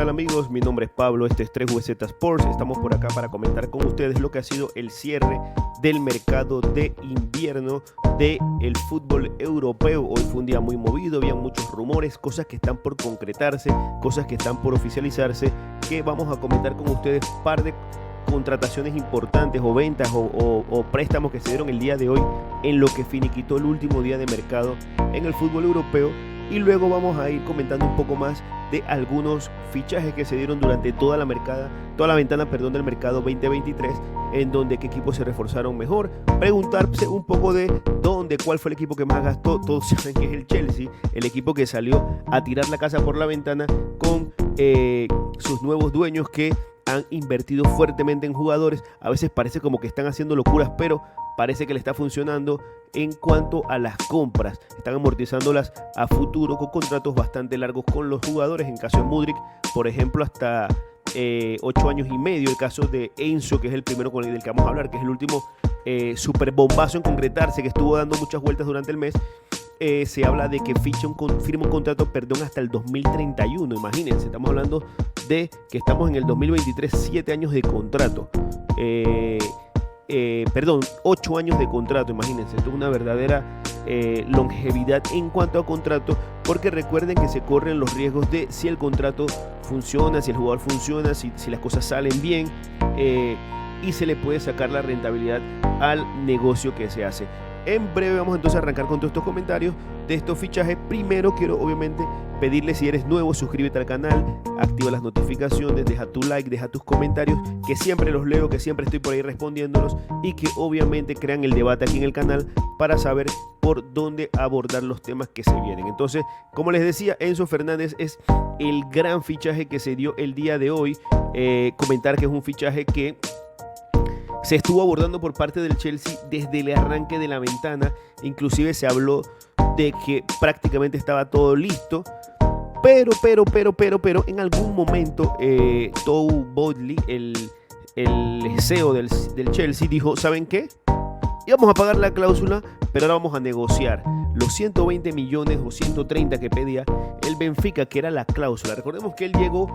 tal amigos? Mi nombre es Pablo, este es 3VZ Sports. Estamos por acá para comentar con ustedes lo que ha sido el cierre del mercado de invierno del fútbol europeo. Hoy fue un día muy movido, había muchos rumores, cosas que están por concretarse, cosas que están por oficializarse, que vamos a comentar con ustedes. Par de contrataciones importantes o ventas o préstamos que se dieron el día de hoy en lo que finiquitó el último día de mercado en el fútbol europeo. Y luego vamos a ir comentando un poco más de algunos fichajes que se dieron durante toda la ventana del mercado 2023, en donde qué equipos se reforzaron mejor, preguntarse un poco de cuál fue el equipo que más gastó. Todos saben que es el Chelsea, el equipo que salió a tirar la casa por la ventana con sus nuevos dueños que han invertido fuertemente en jugadores. A veces parece como que están haciendo locuras, pero parece que le está funcionando en cuanto a las compras. Están amortizándolas a futuro con contratos bastante largos con los jugadores. En caso de Mudryk, por ejemplo, hasta 8 años y medio. El caso de Enzo, que es el primero con el del que vamos a hablar, que es el último super bombazo en concretarse, que estuvo dando muchas vueltas durante el mes. Se habla de que firma un contrato, hasta el 2031. Imagínense, estamos hablando de que estamos en el 2023, 7 años de contrato. 8 años de contrato, imagínense. Esto es una verdadera longevidad en cuanto a contrato, porque recuerden que se corren los riesgos de si el contrato funciona, si el jugador funciona, si las cosas salen bien, y se le puede sacar la rentabilidad al negocio que se hace. En breve vamos entonces a arrancar con todos estos comentarios de estos fichajes. Primero quiero obviamente pedirle, si eres nuevo, suscríbete al canal, activa las notificaciones, deja tu like, deja tus comentarios, que siempre los leo, que siempre estoy por ahí respondiéndolos, y que obviamente crean el debate aquí en el canal para saber por dónde abordar los temas que se vienen. Entonces, como les decía, Enzo Fernández es el gran fichaje que se dio el día de hoy. Comentar que es un fichaje que se estuvo abordando por parte del Chelsea desde el arranque de la ventana. Inclusive se habló de que prácticamente estaba todo listo. Pero en algún momento Todd Boehly, el CEO del Chelsea, dijo: ¿saben qué? Íbamos a pagar la cláusula, pero ahora vamos a negociar los 120 millones o 130 que pedía el Benfica, que era la cláusula. Recordemos que él llegó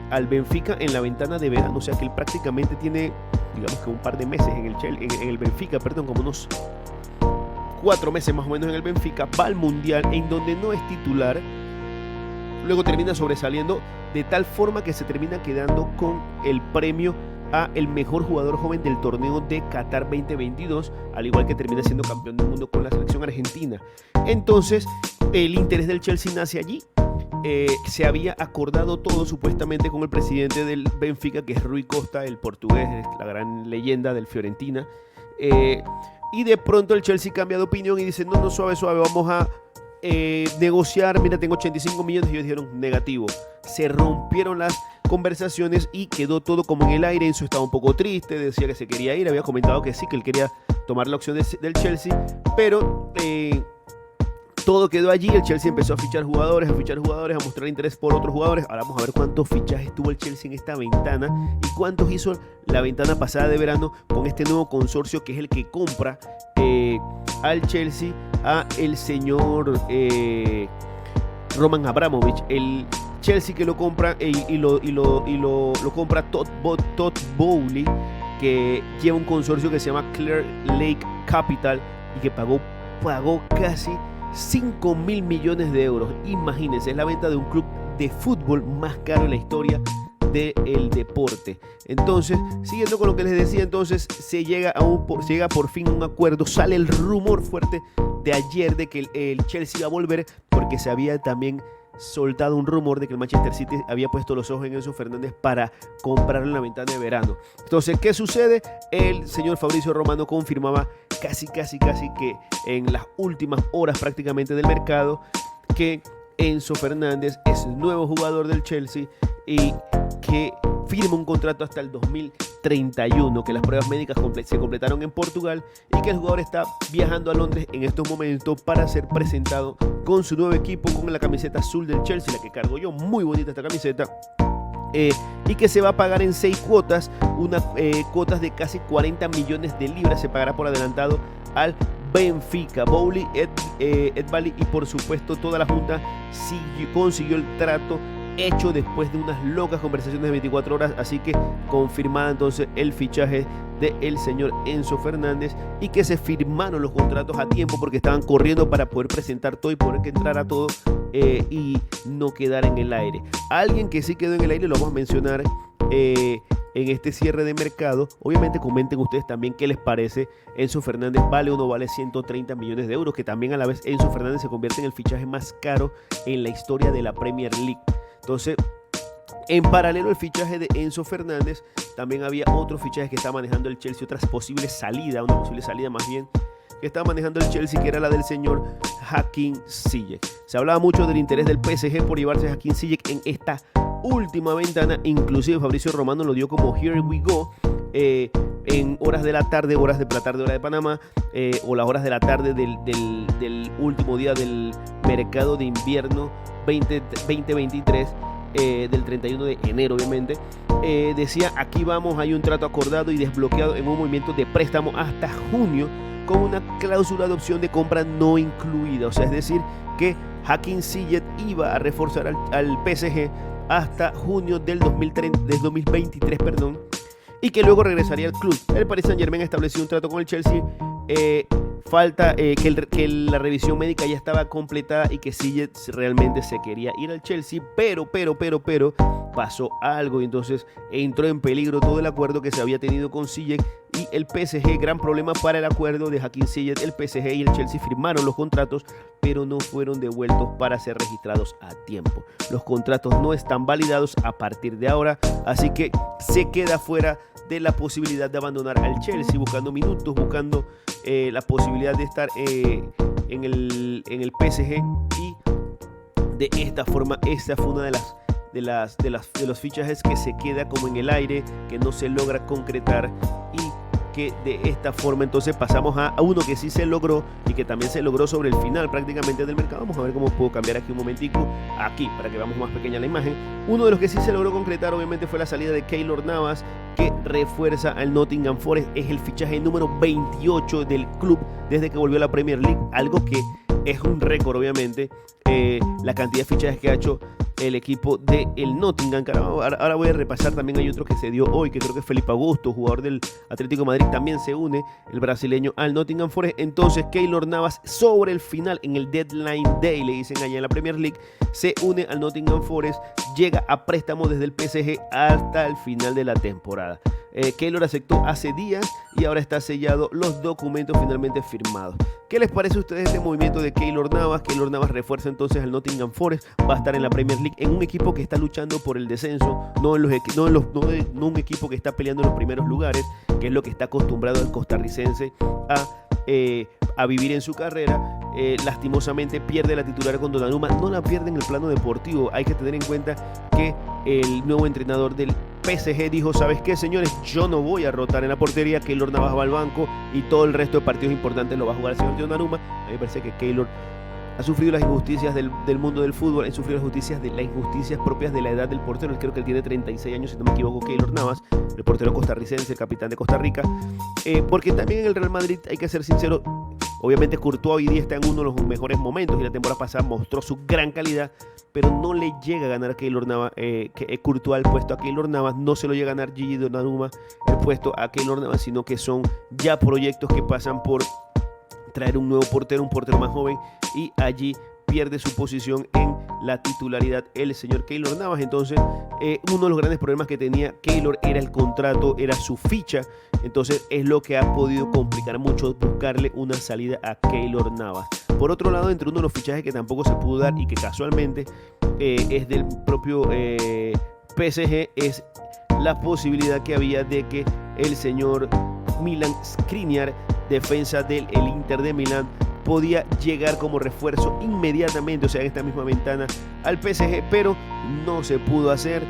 al Benfica en la ventana de verano, o sea que él prácticamente tiene, digamos que un par de meses en el Benfica, como unos 4 meses más o menos en el Benfica. Va al Mundial, en donde no es titular. Luego termina sobresaliendo de tal forma que se termina quedando con el premio a el mejor jugador joven del torneo de Qatar 2022, al igual que termina siendo campeón del mundo con la selección argentina. Entonces el interés del Chelsea nace allí. Se había acordado todo supuestamente con el presidente del Benfica, que es Rui Costa, el portugués, la gran leyenda del Fiorentina, y de pronto el Chelsea cambia de opinión y dice: no, suave, vamos a negociar, mira, tengo 85 millones, y ellos dijeron negativo. Se rompieron las conversaciones y quedó todo como en el aire. Enzo estaba un poco triste, decía que se quería ir, había comentado que sí, que él quería tomar la opción del Chelsea, pero todo quedó allí. El Chelsea empezó a fichar jugadores, a mostrar interés por otros jugadores. Ahora vamos a ver cuántos fichajes tuvo el Chelsea en esta ventana y cuántos hizo la ventana pasada de verano con este nuevo consorcio, que es el que compra al Chelsea a el señor Roman Abramovich. El Chelsea que lo compra y lo compra Todd Boehly, que lleva un consorcio que se llama Clear Lake Capital y que pagó casi 5.000 millones de euros. Imagínense, es la venta de un club de fútbol más caro en la historia del deporte. Entonces, siguiendo con lo que les decía, entonces se llega por fin a un acuerdo. Sale el rumor fuerte de ayer de que el Chelsea iba a volver, porque se había también soltado un rumor de que el Manchester City había puesto los ojos en Enzo Fernández para comprarlo en la ventana de verano. Entonces, ¿qué sucede? El señor Fabrizio Romano confirmaba casi que en las últimas horas prácticamente del mercado que Enzo Fernández es el nuevo jugador del Chelsea y que firma un contrato hasta el 2031, que las pruebas médicas se completaron en Portugal y que el jugador está viajando a Londres en estos momentos para ser presentado con su nuevo equipo, con la camiseta azul del Chelsea, la que cargo yo, muy bonita esta camiseta, y que se va a pagar en 6 cuotas, cuotas de casi 40 millones de libras. Se pagará por adelantado al Benfica. Boehly, Ed Bally y por supuesto toda la junta consiguió el trato hecho después de unas locas conversaciones de 24 horas, así que confirmada entonces el fichaje del señor Enzo Fernández y que se firmaron los contratos a tiempo porque estaban corriendo para poder presentar todo y poder que entrara todo y no quedar en el aire. Alguien que sí quedó en el aire, lo vamos a mencionar en este cierre de mercado. Obviamente comenten ustedes también qué les parece. Enzo Fernández vale o no vale 130 millones de euros, que también a la vez Enzo Fernández se convierte en el fichaje más caro en la historia de la Premier League. Entonces, en paralelo al fichaje de Enzo Fernández, también había otros fichajes que estaba manejando el Chelsea, otras posibles salidas, una posible salida más bien, que estaba manejando el Chelsea, que era la del señor Hakim Ziyech. Se hablaba mucho del interés del PSG por llevarse a Hakim Ziyech en esta última ventana, inclusive Fabrizio Romano lo dio como here we go, en horas de la tarde, hora de Panamá, o las horas de la tarde del último día del mercado de invierno 2023, del 31 de enero obviamente. Decía, aquí vamos, hay un trato acordado y desbloqueado en un movimiento de préstamo hasta junio con una cláusula de opción de compra no incluida, o sea, es decir, que Hakim Ziyech iba a reforzar al PSG hasta junio del 2023, y que luego regresaría al club. El Paris Saint-Germain estableció un trato con el Chelsea. Falta que la revisión médica ya estaba completada y que Ziyech realmente se quería ir al Chelsea, pero pasó algo y entonces entró en peligro todo el acuerdo que se había tenido con Ziyech y el PSG. Gran problema para el acuerdo de Hakim Ziyech. El PSG y el Chelsea firmaron los contratos, pero no fueron devueltos para ser registrados a tiempo. Los contratos no están validados a partir de ahora, así que se queda fuera de la posibilidad de abandonar al Chelsea, buscando minutos, buscando la posibilidad de estar en el PSG, y de esta forma esta fue una de los fichajes que se queda como en el aire, que no se logra concretar, y que de esta forma entonces pasamos a uno que sí se logró y que también se logró sobre el final prácticamente del mercado. Vamos a ver cómo puedo cambiar aquí un momentico, aquí para que veamos más pequeña la imagen. Uno de los que sí se logró concretar obviamente fue la salida de Keylor Navas, que refuerza al Nottingham Forest. Es el fichaje número 28 del club desde que volvió a la Premier League, algo que es un récord obviamente, la cantidad de fichajes que ha hecho el equipo del Nottingham. Ahora voy a repasar, también hay otro que se dio hoy, que creo que es Felipe Augusto, jugador del Atlético de Madrid, también se une, el brasileño, al Nottingham Forest. Entonces Keylor Navas sobre el final, en el deadline day, le dicen allá en la Premier League, se une al Nottingham Forest, llega a préstamo desde el PSG hasta el final de la temporada. Keylor aceptó hace días y ahora está sellado, los documentos finalmente firmados. ¿Qué les parece a ustedes este movimiento de Keylor Navas? Keylor Navas refuerza entonces al Nottingham Forest, va a estar en la Premier League, en un equipo que está luchando por el descenso, no un equipo que está peleando en los primeros lugares, que es lo que está acostumbrado el costarricense a vivir en su carrera. Lastimosamente pierde la titular con Donnarumma, no la pierde en el plano deportivo. Hay que tener en cuenta que el nuevo entrenador del PSG dijo, ¿sabes qué, señores? Yo no voy a rotar en la portería, Keylor Navas va al banco y todo el resto de partidos importantes lo va a jugar el señor Donnarumma. A mí me parece que Keylor ha sufrido las injusticias del mundo del fútbol, ha sufrido las injusticias propias de la edad del portero. Creo que él tiene 36 años, si no me equivoco, Keylor Navas, el portero costarricense, el capitán de Costa Rica. Porque también en el Real Madrid, hay que ser sincero, obviamente Courtois hoy día está en uno de los mejores momentos y la temporada pasada mostró su gran calidad, pero no le llega a ganar a Keylor Navas, Courtois el puesto a Keylor Navas, no se lo llega a ganar Gigi Donnarumma el puesto a Keylor Navas, sino que son ya proyectos que pasan por traer un nuevo portero, un portero más joven, y allí pierde su posición en la titularidad el señor Keylor Navas. Entonces uno de los grandes problemas que tenía Keylor era el contrato, era su ficha. Entonces es lo que ha podido complicar mucho buscarle una salida a Keylor Navas. Por otro lado, entre uno de los fichajes que tampoco se pudo dar y que casualmente es del propio PSG, es la posibilidad que había de que el señor Milan Skriniar, defensa del Inter de Milán, podía llegar como refuerzo inmediatamente, o sea, en esta misma ventana, al PSG, pero no se pudo hacer,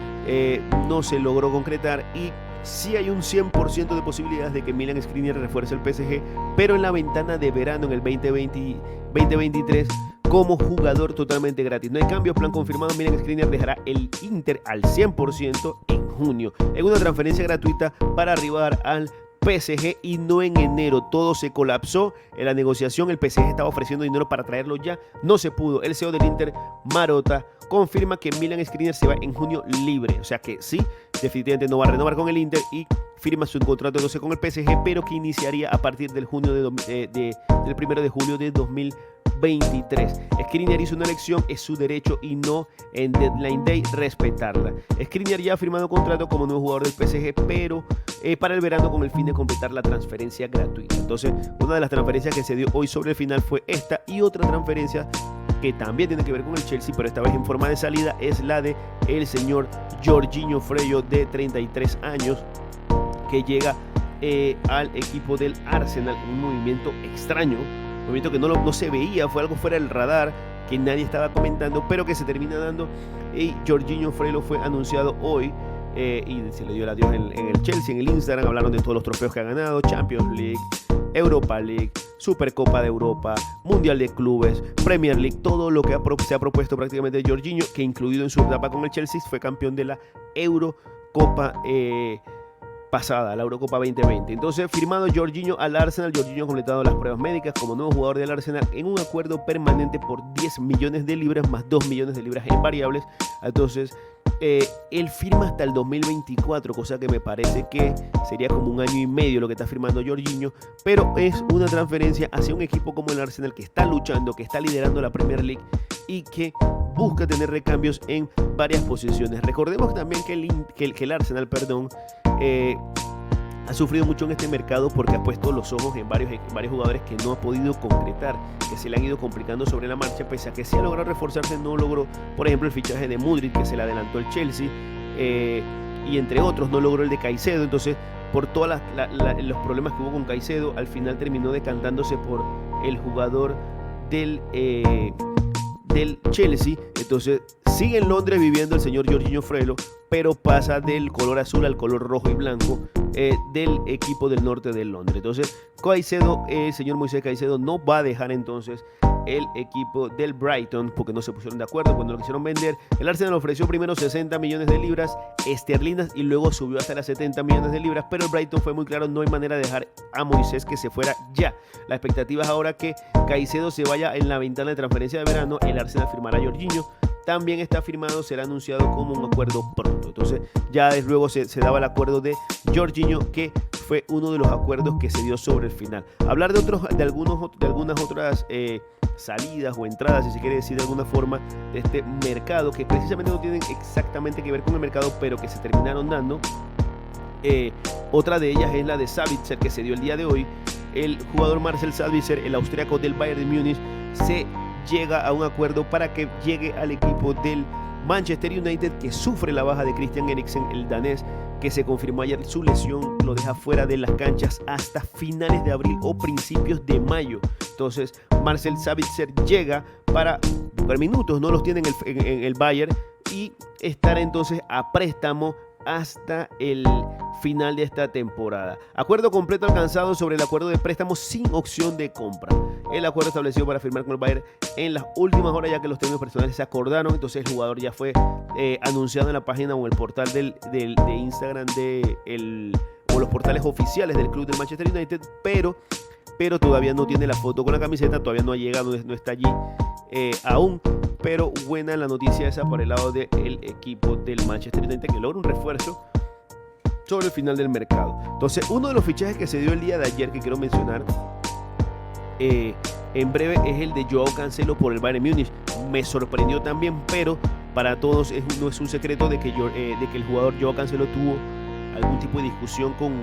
no se logró concretar, y sí hay un 100% de posibilidades de que Milan Skriniar refuerce el PSG, pero en la ventana de verano, en el 2023, como jugador totalmente gratis. No hay cambios, plan confirmado. Milan Skriniar dejará el Inter al 100% en junio, en una transferencia gratuita para arribar al PSG y no en enero. Todo se colapsó en la negociación. El PSG estaba ofreciendo dinero para traerlo ya. No se pudo. El CEO del Inter, Marotta, confirma que Milan Skriniar se va en junio libre. O sea que sí, definitivamente no va a renovar con el Inter y firma su contrato entonces con el PSG, pero que iniciaría a partir del 1 de julio de 2023. Skriniar hizo una elección, es su derecho y no en deadline day respetarla. Skriniar ya ha firmado contrato como nuevo jugador del PSG, pero para el verano con el fin de completar la transferencia gratuita. Entonces, una de las transferencias que se dio hoy sobre el final fue esta, y otra transferencia que también tiene que ver con el Chelsea, pero esta vez en forma de salida, es la de el señor Jorginho Freyo, de 33 años, que llega al equipo del Arsenal. Un movimiento extraño, un movimiento que no se veía, fue algo fuera del radar, que nadie estaba comentando, pero que se termina dando. Y Jorginho Freyo fue anunciado hoy y se le dio el adiós en el Chelsea. En el Instagram hablaron de todos los trofeos que ha ganado: Champions League, Europa League, Supercopa de Europa, Mundial de Clubes, Premier League, todo lo que se ha propuesto prácticamente Jorginho, que incluido en su etapa con el Chelsea fue campeón de la Eurocopa pasada, la Eurocopa 2020. Entonces, firmado Jorginho al Arsenal. Jorginho ha completado las pruebas médicas como nuevo jugador del Arsenal en un acuerdo permanente por 10 millones de libras más 2 millones de libras en variables. Entonces, él firma hasta el 2024, cosa que me parece que sería como un año y medio lo que está firmando Jorginho, pero es una transferencia hacia un equipo como el Arsenal, que está luchando, que está liderando la Premier League y que busca tener recambios en varias posiciones. Recordemos también que el Arsenal, ha sufrido mucho en este mercado porque ha puesto los ojos en varios jugadores que no ha podido concretar, que se le han ido complicando sobre la marcha, pese a que sí ha logrado reforzarse. No logró, por ejemplo, el fichaje de Mudryk, que se le adelantó el Chelsea, y entre otros no logró el de Caicedo. Entonces, por todos los problemas que hubo con Caicedo, al final terminó decantándose por el jugador del Chelsea. Entonces sigue en Londres viviendo el señor Jorginho Freyo, pero pasa del color azul al color rojo y blanco del equipo del norte de Londres. Entonces el señor Moisés Caicedo no va a dejar entonces el equipo del Brighton, porque no se pusieron de acuerdo cuando lo quisieron vender. El Arsenal ofreció primero 60 millones de libras esterlinas y luego subió hasta las 70 millones de libras, pero el Brighton fue muy claro: no hay manera de dejar a Moisés que se fuera ya. La expectativa es ahora que Caicedo se vaya en la ventana de transferencia de verano. El Arsenal firmará a Jorginho. También está firmado, será anunciado como un acuerdo pronto. Entonces ya luego se daba el acuerdo de Jorginho, que fue uno de los acuerdos que se dio sobre el final. Hablar de algunas otras salidas o entradas, si se quiere decir de alguna forma, de este mercado, que precisamente no tienen exactamente que ver con el mercado, pero que se terminaron dando. Otra de ellas es la de Sabitzer, que se dio el día de hoy. El jugador Marcel Sabitzer, el austríaco del Bayern de Múnich, se llega a un acuerdo para que llegue al equipo del Manchester United, que sufre la baja de Christian Eriksen, el danés, que se confirmó ayer su lesión, lo deja fuera de las canchas hasta finales de abril o principios de mayo. Entonces Marcel Sabitzer llega para buscar minutos, no los tiene en el Bayern, y estará entonces a préstamo hasta el final de esta temporada. Acuerdo completo alcanzado sobre el acuerdo de préstamo sin opción de compra. El acuerdo establecido para firmar con el Bayern en las últimas horas, ya que los términos personales se acordaron. Entonces el jugador ya fue anunciado en la página o el portal de Instagram o los portales oficiales del club del Manchester United, pero todavía no tiene la foto con la camiseta, todavía no ha llegado, no está allí aún. Pero buena la noticia esa por el lado del equipo del Manchester United, que logra un refuerzo sobre el final del mercado. Entonces, uno de los fichajes que se dio el día de ayer, que quiero mencionar en breve, es el de Joao Cancelo por el Bayern Múnich. Me sorprendió también, pero para todos no es un secreto de que el jugador Joao Cancelo tuvo algún tipo de discusión con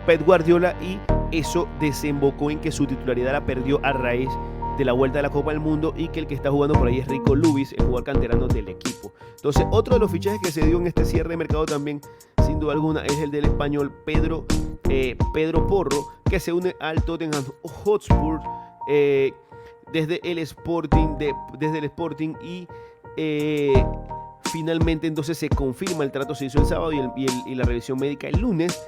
Pep Guardiola, y eso desembocó en que su titularidad la perdió a raíz de la vuelta de la Copa del Mundo, y que el que está jugando por ahí es Rico Lubis, el jugador canterano del equipo. Entonces, otro de los fichajes que se dio en este cierre de mercado también, sin duda alguna, es el del español Pedro Porro, que se une al Tottenham Hotspur desde el Sporting y finalmente entonces se confirma el trato. Se hizo el sábado y la revisión médica el lunes,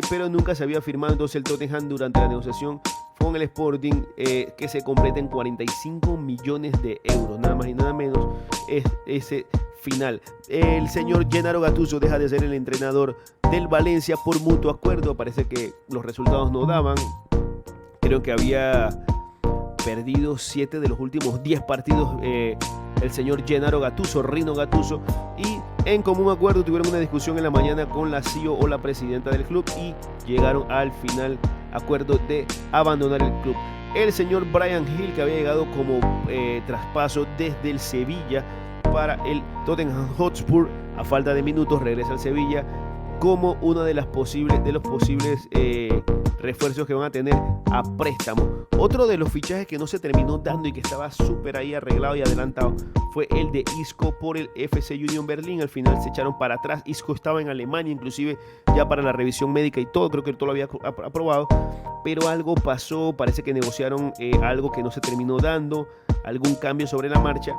pero nunca se había firmado. Entonces el Tottenham, durante la negociación, con el Sporting, que se completa en 45 millones de euros, nada más y nada menos es ese final. El señor Gennaro Gattuso deja de ser el entrenador del Valencia por mutuo acuerdo. Parece que los resultados no daban. Creo que había perdido 7 de los últimos 10 partidos el señor Gennaro Gattuso, Rino Gattuso, y en común acuerdo tuvieron una discusión en la mañana con la CEO o la presidenta del club y llegaron al final acuerdo de abandonar el club. El señor Bryan Gil, que había llegado como traspaso desde el Sevilla para el Tottenham Hotspur, a falta de minutos regresa al Sevilla como uno de los posibles refuerzos que van a tener a préstamo. Otro de los fichajes que no se terminó dando y que estaba súper ahí arreglado y adelantado fue el de Isco por el FC Union Berlin. Al final se echaron para atrás. Isco estaba en Alemania, inclusive ya para la revisión médica y todo. Creo que todo lo había aprobado, pero algo pasó. Parece que negociaron algo que no se terminó dando, algún cambio sobre la marcha,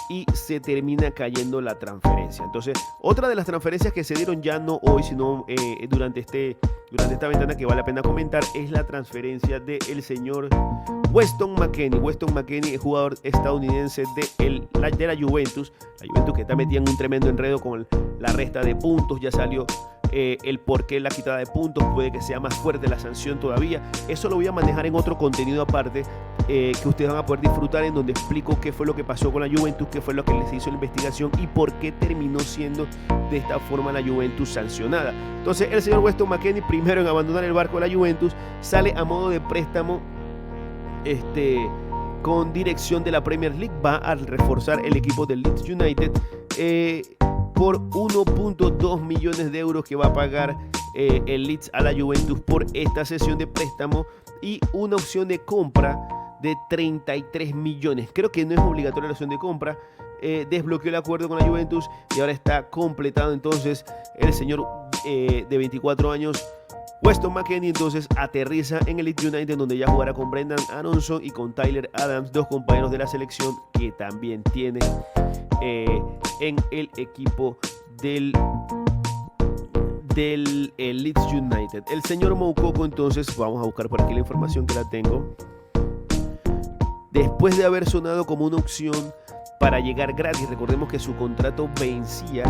y se termina cayendo la transferencia. Entonces, otra de las transferencias que se dieron ya no hoy, sino durante esta ventana, que vale la pena comentar, es la transferencia del señor Weston McKennie. Weston McKennie es jugador estadounidense de la Juventus. La Juventus, que está metida en un tremendo enredo con la resta de puntos. Ya salió el porqué la quitada de puntos. Puede que sea más fuerte la sanción todavía. Eso lo voy a manejar en otro contenido aparte, que ustedes van a poder disfrutar, en donde explico qué fue lo que pasó con la Juventus, qué fue lo que les hizo la investigación y por qué terminó siendo de esta forma la Juventus sancionada. Entonces, el señor Weston McKennie, primero en abandonar el barco de la Juventus, sale a modo de préstamo con dirección de la Premier League. Va a reforzar el equipo del Leeds United por 1.2 millones de euros que va a pagar el Leeds a la Juventus por esta sesión de préstamo, y una opción de compra de 33 millones. Creo que no es obligatoria la opción de compra. Desbloqueó el acuerdo con la Juventus y ahora está completado entonces el señor de 24 años Weston McKennie. Entonces aterriza en el Leeds United, donde ya jugará con Brendan Aronson y con Tyler Adams, dos compañeros de la selección que también tiene en el equipo del Leeds United. El señor Moukoko, entonces, vamos a buscar por aquí la información que la tengo. Después de haber sonado como una opción para llegar gratis, recordemos que su contrato vencía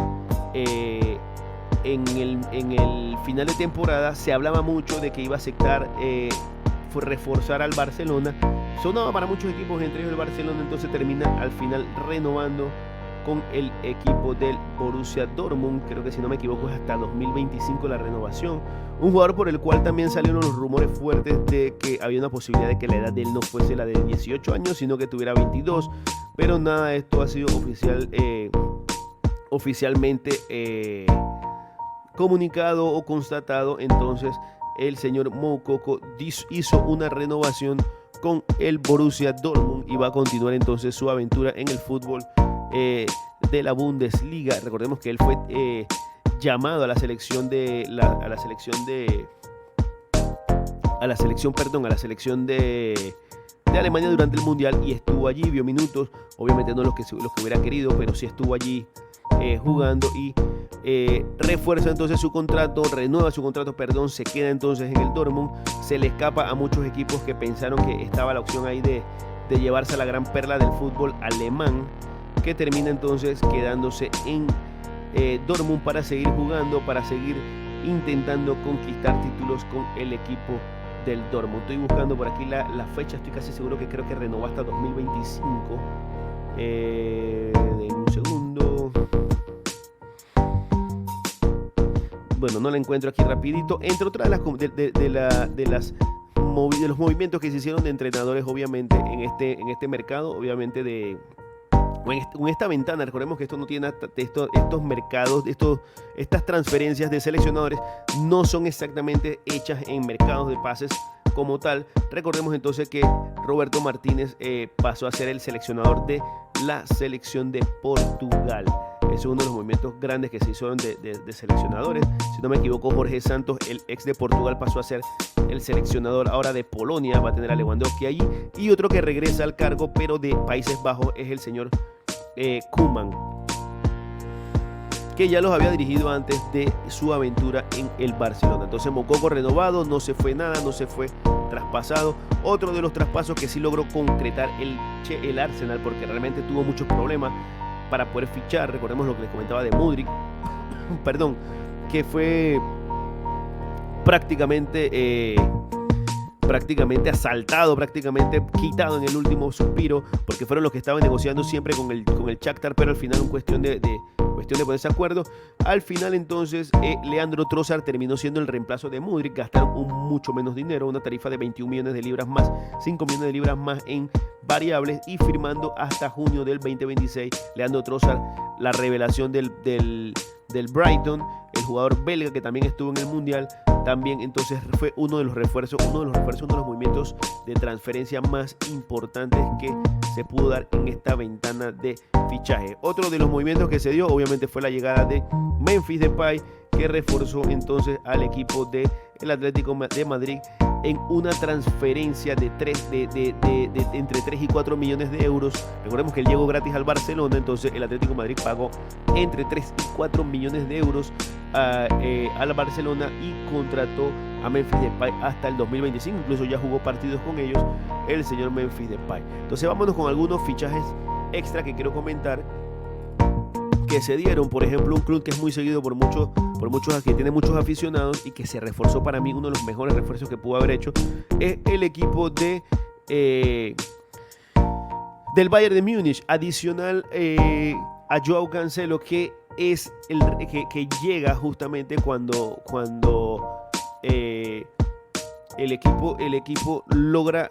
en el final de temporada. Se hablaba mucho de que iba a aceptar reforzar al Barcelona. Sonaba para muchos equipos, entre ellos el Barcelona. Entonces termina al final renovando con el equipo del Borussia Dortmund. Creo que, si no me equivoco, es hasta 2025 la renovación. Un jugador por el cual también salieron los rumores fuertes de que había una posibilidad de que la edad de él no fuese la de 18 años, sino que tuviera 22. Pero nada de esto ha sido oficialmente comunicado o constatado. Entonces, el señor Moukoko hizo una renovación con el Borussia Dortmund y va a continuar entonces su aventura en el fútbol de la Bundesliga. Recordemos que él fue llamado a la selección de Alemania durante el Mundial y estuvo allí, vio minutos, obviamente no los que hubiera querido, pero sí estuvo allí jugando y refuerza entonces su contrato, renueva su contrato, se queda entonces en el Dortmund. Se le escapa a muchos equipos que pensaron que estaba la opción ahí de llevarse a la gran perla del fútbol alemán, que termina entonces quedándose en Dortmund para seguir jugando, para seguir intentando conquistar títulos con el equipo del Dortmund. Estoy buscando por aquí la fecha, estoy casi seguro que creo que renovó hasta 2025. En un segundo. Bueno, no la encuentro aquí rapidito. Entre otras de los movimientos que se hicieron de entrenadores, obviamente, en este mercado, obviamente en esta ventana. Recordemos que esto no tiene estos mercados, estas transferencias de seleccionadores no son exactamente hechas en mercados de pases como tal. Recordemos entonces que Roberto Martínez pasó a ser el seleccionador de la selección de Portugal. Es uno de los movimientos grandes que se hicieron de seleccionadores. Si no me equivoco, Jorge Santos, el ex de Portugal, pasó a ser el seleccionador ahora de Polonia. Va a tener a Lewandowski allí. Y otro que regresa al cargo, pero de Países Bajos, es el señor Koeman, que ya los había dirigido antes de su aventura en el Barcelona. Entonces Moukoko renovado, no se fue nada, no se fue traspasado. Otro de los traspasos que sí logró concretar el Arsenal, porque realmente tuvo muchos problemas para poder fichar. Recordemos lo que les comentaba de Mudryk, perdón, que fue prácticamente asaltado, prácticamente quitado en el último suspiro, porque fueron los que estaban negociando siempre con el Shakhtar, pero al final, en cuestión de ponerse de acuerdo, al final entonces Leandro Trossard terminó siendo el reemplazo de Mudryk. Gastaron mucho menos dinero, una tarifa de 21 millones de libras más, 5 millones de libras más en variables, y firmando hasta junio del 2026 Leandro Trossard, la revelación del Brighton, el jugador belga que también estuvo en el Mundial. También entonces fue uno de los refuerzos, uno de los movimientos de transferencia más importantes que se pudo dar en esta ventana de fichaje. Otro de los movimientos que se dio obviamente fue la llegada de Memphis Depay, que reforzó entonces al equipo del Atlético de Madrid en una transferencia de entre 3 y 4 millones de euros. Recordemos que él llegó gratis al Barcelona, entonces el Atlético de Madrid pagó entre 3 y 4 millones de euros al Barcelona y contrató a Memphis Depay hasta el 2025. Incluso ya jugó partidos con ellos el señor Memphis Depay. Entonces vámonos con algunos fichajes extra que quiero comentar que se dieron. Por ejemplo, un club que es muy seguido por muchos, que tiene muchos aficionados y que se reforzó, para mí uno de los mejores refuerzos que pudo haber hecho, es el equipo del Bayern de Múnich, adicional a Joao Cancelo, que es que llega justamente cuando el equipo logra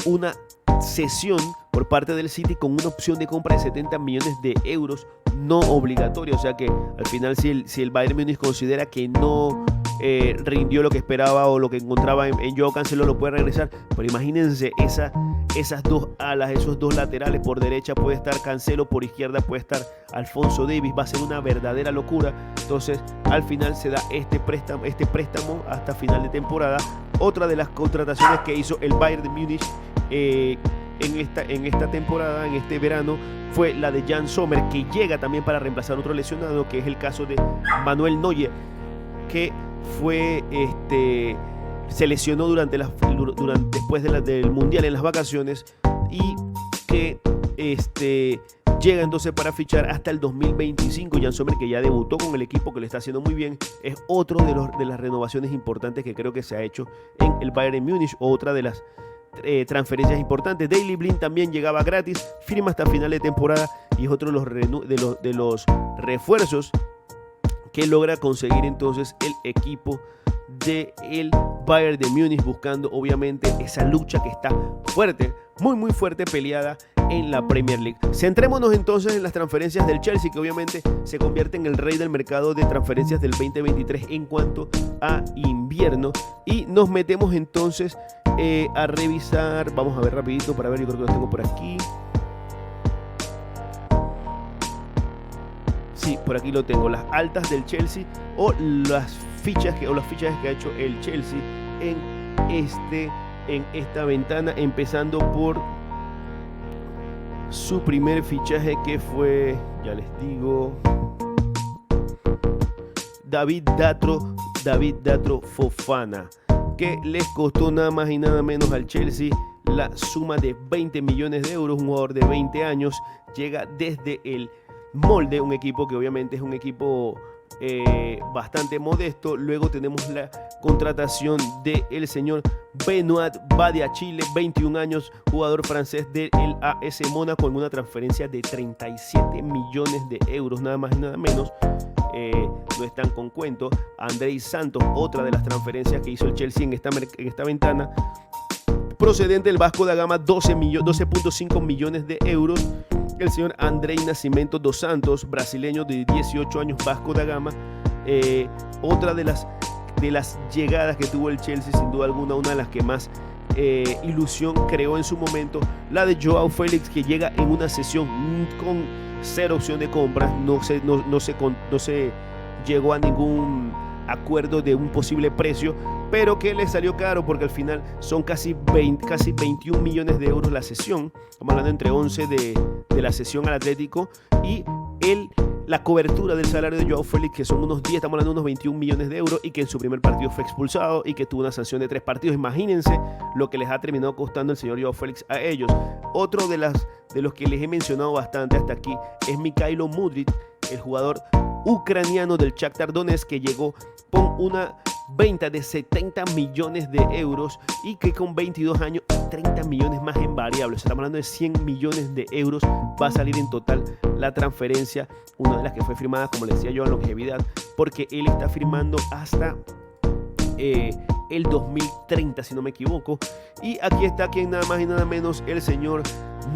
una cesión por parte del City con una opción de compra de 70 millones de euros no obligatoria. O sea que al final, si el Bayern Múnich considera que no rindió lo que esperaba o lo que encontraba en Joao Cancelo, lo puede regresar. Pero imagínense esas dos alas, esos dos laterales. Por derecha puede estar Cancelo, por izquierda puede estar Alphonso Davies. Va a ser una verdadera locura. Entonces al final se da este préstamo hasta final de temporada. Otra de las contrataciones que hizo el Bayern de Múnich en esta temporada, en este verano, fue la de Jan Sommer, que llega también para reemplazar a otro lesionado, que es el caso de Manuel Neuer, que se lesionó después del Mundial en las vacaciones, y que llega entonces para fichar hasta el 2025. Jan Sommer, que ya debutó con el equipo, que le está haciendo muy bien, es otro de las renovaciones importantes que creo que se ha hecho en el Bayern Múnich. Otra de las transferencias importantes. Daley Blind también llegaba gratis, firma hasta final de temporada, y es otro de los refuerzos que logra conseguir entonces el equipo del Bayern de Múnich, buscando obviamente esa lucha que está fuerte, muy fuerte, peleada en la Premier League. Centrémonos entonces en las transferencias del Chelsea, que obviamente se convierte en el rey del mercado de transferencias del 2023 en cuanto a invierno, y nos metemos entonces a revisar. Vamos a ver rapidito para ver, yo creo que lo tengo por aquí. Sí, por aquí lo tengo, las altas del Chelsea o las fichas que ha hecho el Chelsea en esta ventana, empezando por su primer fichaje, que fue, ya les digo, David Datro Fofana, que les costó nada más y nada menos al Chelsea la suma de 20 millones de euros. Un jugador de 20 años llega desde el Molde, un equipo que obviamente es un equipo bastante modesto. Luego tenemos la contratación del señor Benoit Badiachile, 21 años, jugador francés del AS Mónaco, en una transferencia de 37 millones de euros, nada más y nada menos. No están con cuento. Andrei Santos, otra de las transferencias que hizo el Chelsea en esta ventana, procedente del Vasco da Gama, 12.5 millones de euros. El señor Andrei Nascimento dos Santos, brasileño de 18 años, Vasco da Gama. Otra de las llegadas que tuvo el Chelsea, sin duda alguna, una de las que más ilusión creó en su momento, la de Joao Félix, que llega en una sesión con cero opción de compra. No se llegó a ningún acuerdo de un posible precio, pero que le salió caro, porque al final son casi 21 millones de euros la sesión. Estamos hablando entre 11 de la sesión al Atlético, y la cobertura del salario de Joao Félix, que son unos 10, estamos hablando de unos 21 millones de euros, y que en su primer partido fue expulsado y que tuvo una sanción de 3 partidos. Imagínense lo que les ha terminado costando el señor Joao Félix a ellos. Otro de los que les he mencionado bastante hasta aquí es Mikhailo Mudryk, el jugador ucraniano del Shakhtar Donetsk, que llegó con una venta de 70 millones de euros y que con 22 años y 30 millones más en variables, estamos hablando de 100 millones de euros, va a salir en total la transferencia, una de las que fue firmada, como les decía yo, a longevidad, porque él está firmando hasta el 2030, si no me equivoco. Y aquí está quien nada más y nada menos, el señor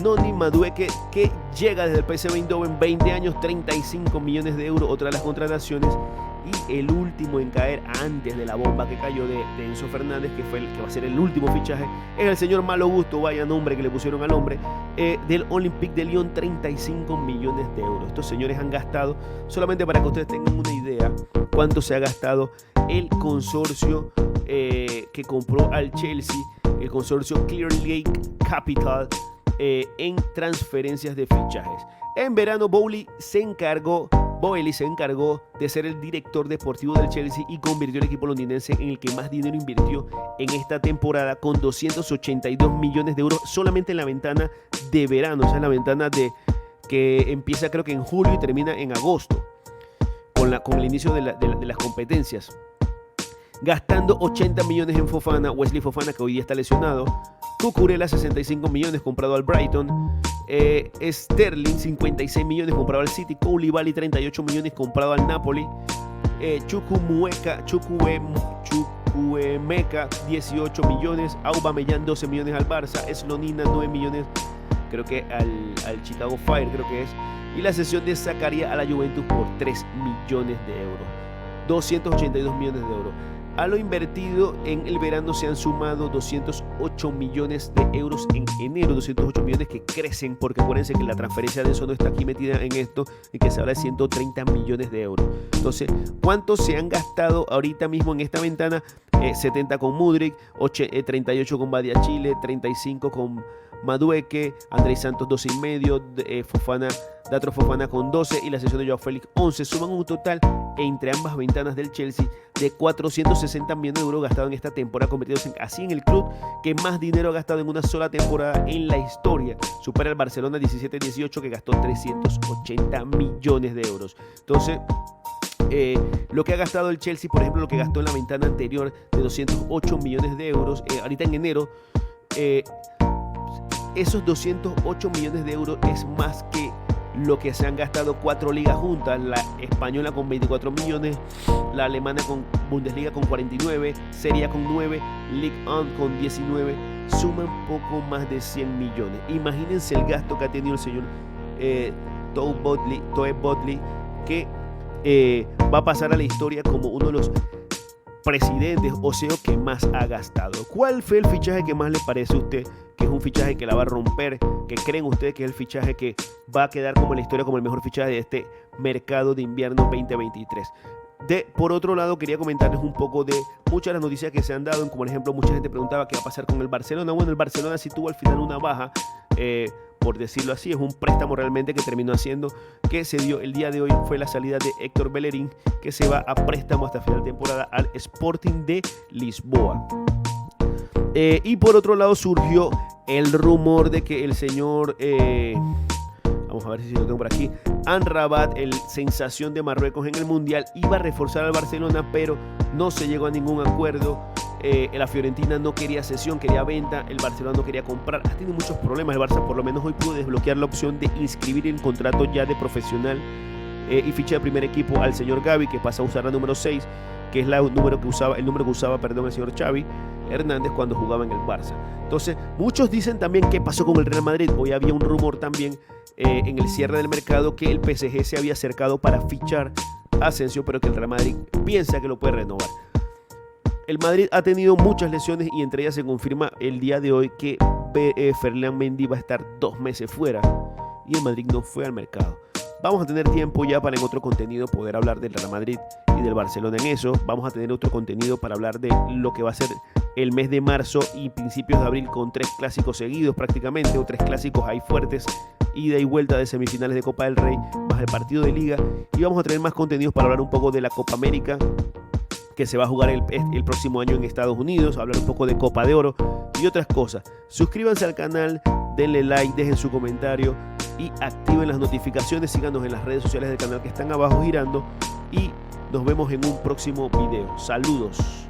Noni Madueke, que llega desde el PSV Eindhoven, 20 años, 35 millones de euros, otra de las contrataciones. Y el último en caer antes de la bomba que cayó de Enzo Fernández, que fue el que va a ser el último fichaje, es el señor Malo Gusto, vaya nombre que le pusieron al hombre, del Olympique de Lyon, 35 millones de euros. Estos señores han gastado, solamente para que ustedes tengan una idea, cuánto se ha gastado el consorcio que compró al Chelsea, el consorcio Clear Lake Capital, en transferencias de fichajes. En verano Boehly se encargó de ser el director deportivo del Chelsea y convirtió el equipo londinense en el que más dinero invirtió en esta temporada, con 282 millones de euros solamente en la ventana de verano, o sea, en la ventana que empieza creo que en julio y termina en agosto, con el inicio de las competencias. Gastando 80 millones en Fofana, Wesley Fofana, que hoy día está lesionado. Cucurella, 65 millones, comprado al Brighton. Sterling, 56 millones, comprado al City. Koulibaly, 38 millones, comprado al Napoli. Chukwuemeka, 18 millones. Aubameyang, 12 millones al Barça. Slonina, 9 millones, creo que al Chicago Fire, creo que es. Y la cesión de Zakaria a la Juventus por 3 millones de euros. 282 millones de euros. A lo invertido en el verano se han sumado 208 millones de euros en enero, 208 millones que crecen, porque acuérdense que la transferencia de eso no está aquí metida en esto, y que se habla de 130 millones de euros. Entonces, ¿cuánto se han gastado ahorita mismo en esta ventana? 70 con Mudryk, 38 con Badiachile, 35 con Madueke, Andrés Santos 12,5, Fofana, Datro Fofana con 12 y la cesión de Joao Félix 11. Suman un total entre ambas ventanas del Chelsea de 460 millones de euros gastados en esta temporada, convirtiéndose así en el club que más dinero ha gastado en una sola temporada en la historia. Supera al Barcelona 17-18, que gastó 380 millones de euros. Entonces, lo que ha gastado el Chelsea, por ejemplo, lo que gastó en la ventana anterior de 208 millones de euros, ahorita en enero, esos 208 millones de euros es más que lo que se han gastado 4 ligas juntas: la española con 24 millones, la alemana con Bundesliga con 49, Serie A con 9, Ligue 1 con 19, suman poco más de 100 millones. Imagínense el gasto que ha tenido el señor Todd Boehly, que va a pasar a la historia como uno de los presidentes o CEO que más ha gastado. ¿Cuál fue el fichaje que más le parece a usted que es un fichaje que la va a romper, que creen ustedes que es el fichaje que va a quedar como en la historia como el mejor fichaje de este mercado de invierno 2023? Por otro lado, quería comentarles un poco de muchas de las noticias que se han dado, como por ejemplo mucha gente preguntaba qué va a pasar con el Barcelona. Bueno, el Barcelona sí tuvo al final una baja, por decirlo así, es un préstamo realmente que terminó haciendo, que se dio el día de hoy, fue la salida de Héctor Bellerín, que se va a préstamo hasta final de temporada al Sporting de Lisboa. Y por otro lado surgió el rumor de que el señor, vamos a ver si lo tengo por aquí, Amrabat, el sensación de Marruecos en el Mundial, iba a reforzar al Barcelona, pero no se llegó a ningún acuerdo. La Fiorentina no quería cesión, quería venta, el Barcelona no quería comprar. Ha tenido muchos problemas el Barça, por lo menos hoy pudo desbloquear la opción de inscribir en contrato ya de profesional y ficha de primer equipo al señor Gavi, que pasa a usar la número 6, que es el número que usaba el señor Xavi Hernández cuando jugaba en el Barça. Entonces, muchos dicen también qué pasó con el Real Madrid. Hoy había un rumor también en el cierre del mercado que el PSG se había acercado para fichar a Asensio, pero que el Real Madrid piensa que lo puede renovar. El Madrid ha tenido muchas lesiones y entre ellas se confirma el día de hoy que Ferland Mendy va a estar 2 meses fuera y el Madrid no fue al mercado. Vamos a tener tiempo ya para en otro contenido poder hablar del Real Madrid y del Barcelona en eso. Vamos a tener otro contenido para hablar de lo que va a ser el mes de marzo y principios de abril, con 3 clásicos seguidos prácticamente, o 3 clásicos ahí fuertes ida y vuelta de semifinales de Copa del Rey, más el partido de Liga. Y vamos a traer más contenidos para hablar un poco de la Copa América, que se va a jugar el próximo año en Estados Unidos, hablar un poco de Copa de Oro y otras cosas. Suscríbanse al canal, denle like, dejen su comentario y activen las notificaciones. Síganos en las redes sociales del canal que están abajo girando y nos vemos en un próximo video. Saludos.